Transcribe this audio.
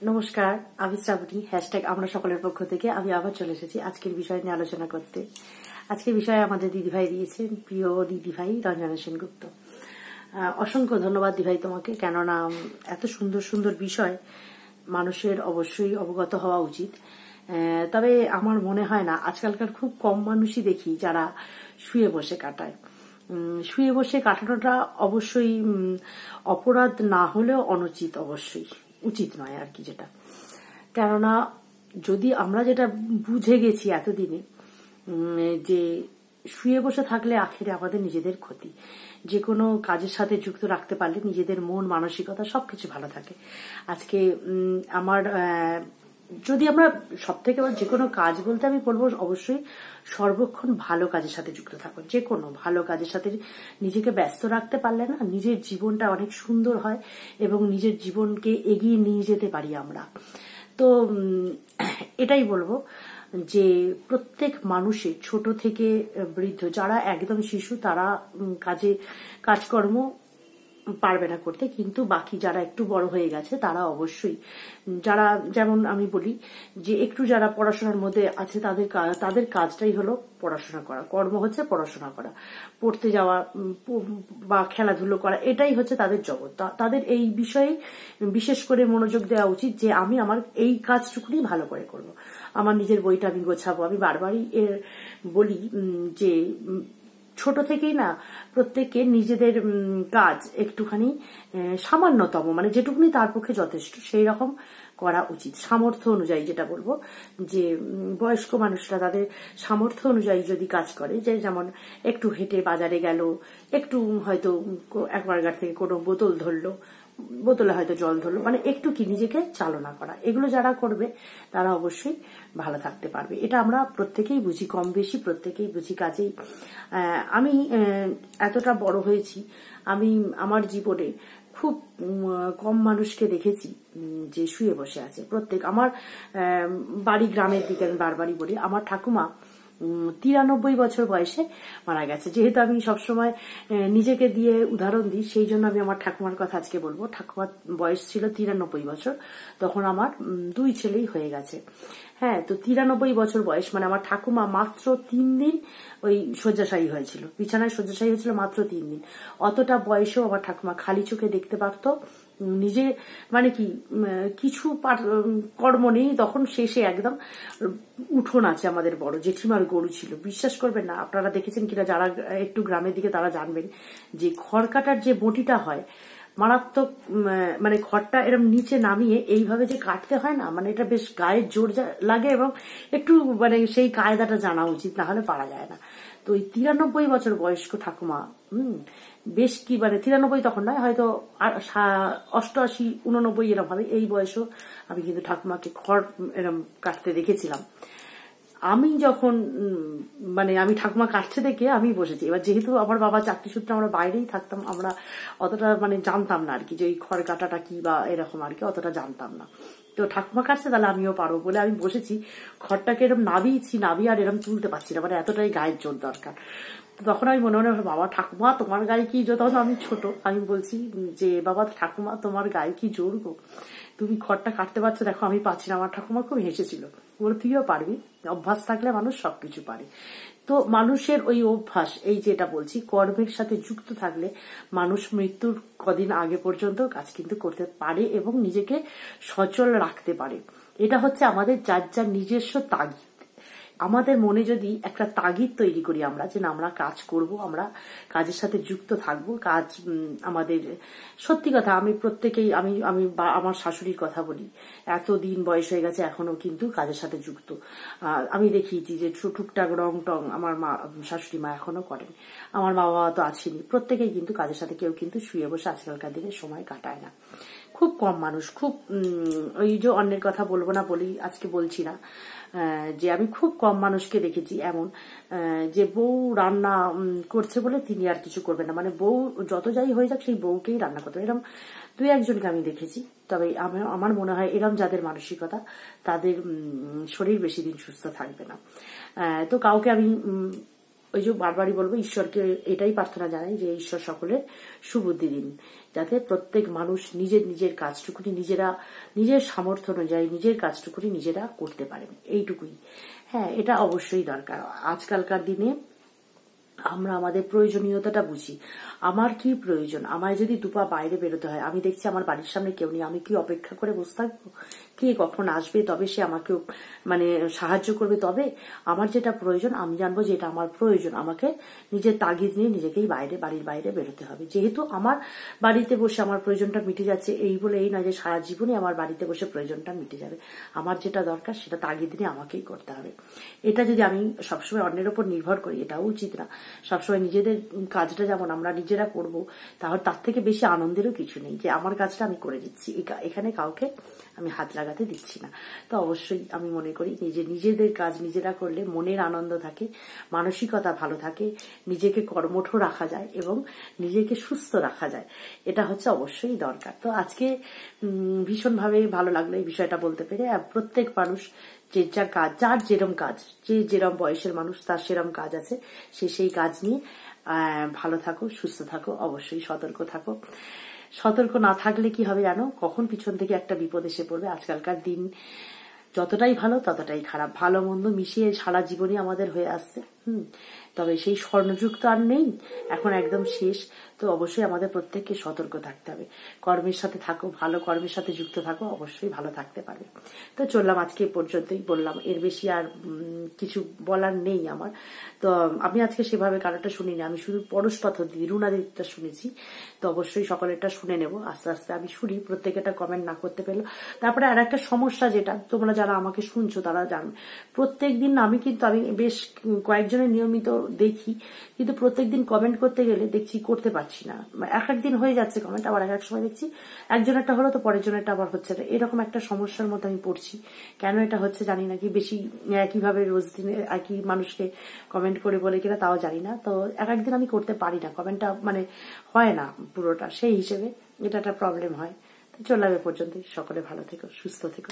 নমস্কার, আমি শ্রাবণী। আমরা সকলের পক্ষ থেকে আমি আবার চলে এসেছি আজকের বিষয় নিয়ে আলোচনা করতে। আজকের বিষয়ে আমাদের দিদিভাই দিয়েছেন, প্রিয় দিদিভাই রঞ্জনা সেনগুপ্ত। অসংখ্য ধন্যবাদ দিদিভাই তোমাকে, কেননা এত সুন্দর সুন্দর বিষয় মানুষের অবশ্যই অবগত হওয়া উচিত। তবে আমার মনে হয় না, আজকালকার খুব কম মানুষই দেখি যারা শুয়ে বসে কাটায়। শুয়ে বসে কাটানোটা অবশ্যই অপরাধ না হলেও অনুচিত, অবশ্যই উচিত নয় আর কি। যেটা কেননা যদি আমরা যেটা বুঝে গেছি এতদিনে যে শুয়ে বসে থাকলে আখেরে আমাদের নিজেদের ক্ষতি। যে কোনো কাজের সাথে যুক্ত রাখতে পারলে নিজেদের মন মানসিকতা সবকিছু ভালো থাকে। আজকে আমার যদি আমরা সব থেকে যে কোনো কাজ বলতে আমি বলবো অবশ্যই সর্বক্ষণ ভালো কাজের সাথে যুক্ত থাকো। যে কোনো ভালো কাজের সাথে নিজেকে ব্যস্ত রাখতে পারলে না নিজের জীবনটা অনেক সুন্দর হয় এবং নিজের জীবনকে এগিয়ে নিয়ে যেতে পারি আমরা। তো এটাই বলবো যে প্রত্যেক মানুষের ছোট থেকে বৃদ্ধ, যারা একদম শিশু তারা কাজকর্ম পারবে না করতে, কিন্তু বাকি যারা একটু বড় হয়ে গেছে তারা অবশ্যই, যারা যেমন আমি বলি যে একটু যারা পড়াশোনার মধ্যে আছে তাদের কাজটাই হলো পড়াশোনা করা, কর্ম হচ্ছে পড়াশোনা করা, পড়তে যাওয়া বা খেলাধুলো করা, এটাই হচ্ছে তাদের জগৎ। তাদের এই বিষয়ে বিশেষ করে মনোযোগ দেওয়া উচিত যে আমি আমার এই কাজটুকুনি ভালো করে করব, আমার নিজের বইটা আমি গোছাবো। আমি বারবারই বলি যে ছোট থেকেই না প্রত্যেককে নিজেদের কাজ একটুখানি সামান্যতম, মানে যেটুকুনি তার পক্ষে যথেষ্ট সেই রকম করা উচিত। সামর্থ্য অনুযায়ী যেটা বলবো যে বয়স্ক মানুষরা তাদের সামর্থ্য অনুযায়ী যদি কাজ করে, যে যেমন একটু হেঁটে বাজারে গেল, একটু হয়তো অ্যাকোয়াগার্ড থেকে কোনো বোতল ধরলো, বোতলে হয়তো জল ধরলো, মানে একটু কি নিজেকে চালনা করা, এগুলো যারা করবে তারা অবশ্যই ভালো থাকতে পারবে। এটা আমরা প্রত্যেকেই বুঝি, কম বেশি প্রত্যেকেই বুঝি। কাজেই আমি এতটা বড় হয়েছি, আমি আমার জীবনে খুব কম মানুষকে দেখেছি যে শুয়ে বসে আছে। আমার বাড়ি গ্রামের দিকে, আমি বারবারই বলি আমার ঠাকুমা 93 বছর বয়সে মারা গেছে। যেহেতু আমি সবসময় নিজেকে দিয়ে উদাহরণ দিই, সেই জন্য আমি আমার ঠাকুমার কথা আজকে বলবো। ঠাকুমার বয়স ছিল 93 বছর, তখন আমার 2 ছেলেই হয়ে গেছে। হ্যাঁ, তো 93 বছর বয়স, মানে আমার ঠাকুমা মাত্র 3 দিন ওই শয্যাশায়ী হয়েছিল, বিছানায় শয্যাশায়ী হয়েছিল মাত্র 3 দিন। অতটা বয়সেও আমার ঠাকুমা খালি চোখে দেখতে পারতো, নিজে মানে কি কিছু কর্ম নেই তখন। শেষে একদম উঠোন আছে, আমাদের বড় জেঠিমার গরু ছিল, বিশ্বাস করবেন না, আপনারা দেখেছেন কিনা যারা একটু গ্রামের দিকে তারা জানবেন যে খড় কাটার যে বটিটা হয় মারাত্মক, মানে খড়টা এরকম নিচে নামিয়ে এইভাবে যে কাটতে হয় না, মানে এটা বেশ গায়ের জোর লাগে এবং একটু মানে সেই কায়দাটা জানা উচিত, না হলে পারা যায় না। তো ওই 93 বছর বয়স্ক ঠাকুমা বেশ কি মানে 93 তখন নয়, হয়তো 88, 89 এরকম হবে, এই বয়সও আমি কিন্তু ঠাকুমাকে খড় এরকম কাটতে দেখেছিলাম। আমি যখন মানে আমি ঠাকুমা কাটছে দেখে আমি বসেছি। এবার যেহেতু আমার বাবা চাকরি সূত্রে আমরা বাইরেই থাকতাম, আমরা অতটা মানে জানতাম না আর কি যে এই খড় কাটাটা কি বা এরকম আর কি, অতটা জানতাম না। তো ঠাকুমা কাটছে তাহলে আমিও পারবো বলে আমি বসেছি, খড়টাকে এরকম নাবিয়ে আর এরকম তুলতে পারছি না, মানে এতটাই গায়ের জোর দরকার। তখন আমি মনে মনে বাবা ঠাকুমা তোমার গায়ে কি জোর, তখন আমি ছোট, আমি বলছি যে বাবা ঠাকুমা তোমার গায়ে কি জোর গো, তুমি খড়টা কাটতে পারছো, দেখো আমি পাচ্ছি না। আমার ঠাকুমা খুব হেসেছিল, বলে তুইও পারবি, অভ্যাস থাকলে মানুষ সবকিছু পারে। তো মানুষের ওই অভ্যাস, এই যেটা বলছি কর্মের সাথে যুক্ত থাকলে মানুষ মৃত্যুর কদিন আগে পর্যন্ত কাজ কিন্তু করতে পারে এবং নিজেকে সচল রাখতে পারে। এটা হচ্ছে আমাদের যার যার নিজস্ব তাগিদ। আমাদের মনে যদি একটা তাগিদ তৈরি করি আমরা যে না আমরা কাজ করব, আমরা কাজের সাথে যুক্ত থাকবো, কাজ আমাদের সত্যি কথা, আমি প্রত্যেকেই আমি আমার শাশুড়ির কথা বলি, এতদিন বয়স হয়ে গেছে এখনো কিন্তু কাজের সাথে যুক্ত। আমি দেখিয়েছি যে টুকটাক রং টং আমার শাশুড়ি মা এখনো করেন, আমার মা বাবা তো আছেনই, প্রত্যেকেই কিন্তু কাজের সাথে, কেউ কিন্তু শুয়ে বসে আজকালকার দিনে সময় কাটায় না। খুব কম মানুষ, খুব ওই যে অন্যের কথা বলবো না বলি আজকে বলছি না, যে আমি খুব কম মানুষকে দেখেছি এমন যে বউ রান্না করছে বলে তিনি আর কিছু করবেন না, মানে বউ যত যাই হয়ে যাক সেই বউকেই রান্না করতে, এরকম 2-1জনকে আমি দেখেছি। তবে আমার মনে হয় এরকম যাদের মানসিকতা তাদের শরীর বেশি দিন সুস্থ থাকবে না। তো কাউকে আমি ওই যে বারবারই বলবো, ঈশ্বরকে এটাই প্রার্থনা জানাই যে ঈশ্বর সকলের সুবুদ্ধি দিন, যাতে প্রত্যেক মানুষ নিজের নিজের কাজটুকুনি নিজেরা নিজের সামর্থ্য অনুযায়ী নিজের কাজটুকুনি নিজেরা করতে পারেন, এইটুকুই। হ্যাঁ, এটা অবশ্যই দরকার। আজকালকার দিনে আমরা আমাদের প্রয়োজনীয়তাটা বুঝি, আমার কি প্রয়োজন। আমায় যদি দুপা বাইরে বেরোতে হয়, আমি দেখছি আমার বাড়ির সামনে কেউ নেই, আমি কি অপেক্ষা করে বসে থাকবো? কে কখন আসবে তবে সে আমাকে সাহায্য করবে? তবে আমার যেটা প্রয়োজন আমি জানবো যে এটা আমার প্রয়োজন, আমাকে নিজের তাগিদ নিয়ে নিজেকেই বাড়ির বাইরে বেরোতে হবে। যেহেতু আমার বাড়িতে বসে আমার প্রয়োজনটা মিটে যাচ্ছে, এই বলে এই নয় যে সারা জীবনই আমার বাড়িতে বসে প্রয়োজনটা মিটে যাবে। আমার যেটা দরকার সেটা তাগিদ নিয়ে আমাকেই করতে হবে। এটা যদি আমি সবসময় অন্যের উপর নির্ভর করি, এটাও উচিত না। সবসময় নিজেদের কাজটা যেমন আমরা নিজেরা করব, তাহলে তার থেকে বেশি আনন্দেরও কিছু নেই যে আমার কাজটা আমি করে দিচ্ছি, এখানে কাউকে আমি হাত লাগাতে দিচ্ছি না। তো অবশ্যই আমি মনে করি নিজেদের কাজ নিজেরা করলে মনের আনন্দ থাকে, মানসিকতা ভালো থাকে, নিজেকে কর্মঠ রাখা যায় এবং নিজেকে সুস্থ রাখা যায়। এটা হচ্ছে অবশ্যই দরকার। তো আজকে ভীষণভাবে ভালো লাগলো এই বিষয়টা বলতে পেরে। প্রত্যেক মানুষ যে যার কাজ, যার যেরম কাজ, যে যেরম বয়সের মানুষ তার সেরম কাজ আছে, সেই কাজ নিয়ে ভালো থাকো, সুস্থ থাকো, অবশ্যই সতর্ক থাকো। সতর্ক না থাকলে কি হবে জানো, কখন পিছন থেকে একটা বিপদ এসে পড়বে। আজকালকার দিন যতটাই ভালো ততটাই খারাপ, ভালো মন্দ মিশিয়ে সারা জীবনই আমাদের হয়ে আসছে। তবে সেই স্বর্ণযুগ তো আর নেই, এখন একদম শেষ। তো অবশ্যই আমাদের প্রত্যেককে সতর্ক থাকতে হবে। কর্মের সাথে থাকো, ভালো কর্মের সাথে যুক্ত থাকো, অবশ্যই ভালো থাকতে পারবে। তো চললাম, আজকে এ পর্যন্তই বললাম, এর বেশি আর কিছু বলার নেই আমার। তো আমি আজকে সেভাবে কারোটা শুনিনি, আমি শুধু পরশ পাথর দিদি রুনাদিটা শুনেছি। তো অবশ্যই সকলেরটা শুনে নেব আস্তে আস্তে। আমি শুনি, প্রত্যেকেটা কমেন্ট না করতে পারলো। তারপরে আর একটা সমস্যা, যেটা তোমরা যারা আমাকে শুনছো তারা জানো, প্রত্যেকদিন আমি বেশ কয়েকজনের নিয়মিত দেখি, কিন্তু প্রত্যেকদিন কমেন্ট করতে গেলে দেখছি করতে পারছি না। এক একদিন হয়ে যাচ্ছে কমেন্ট, আবার এক এক সময় দেখছি একজনেরটা হলো তো পরের জনেরটা আবার হচ্ছে না। এরকম একটা সমস্যার মধ্যে আমি পড়ছি। কেন এটা হচ্ছে জানি না, কি বেশি একইভাবে রোজ দিনে একই মানুষকে কমেন্ট করে বলে কিনা তাও জানি না। তো এক একদিন আমি করতে পারি না, কমেন্টটা হয় না পুরোটা, সেই হিসেবে এটা একটা প্রবলেম হয়। তো চললাম এ পর্যন্তই। সকলে ভালো থেকো, সুস্থ থেকো।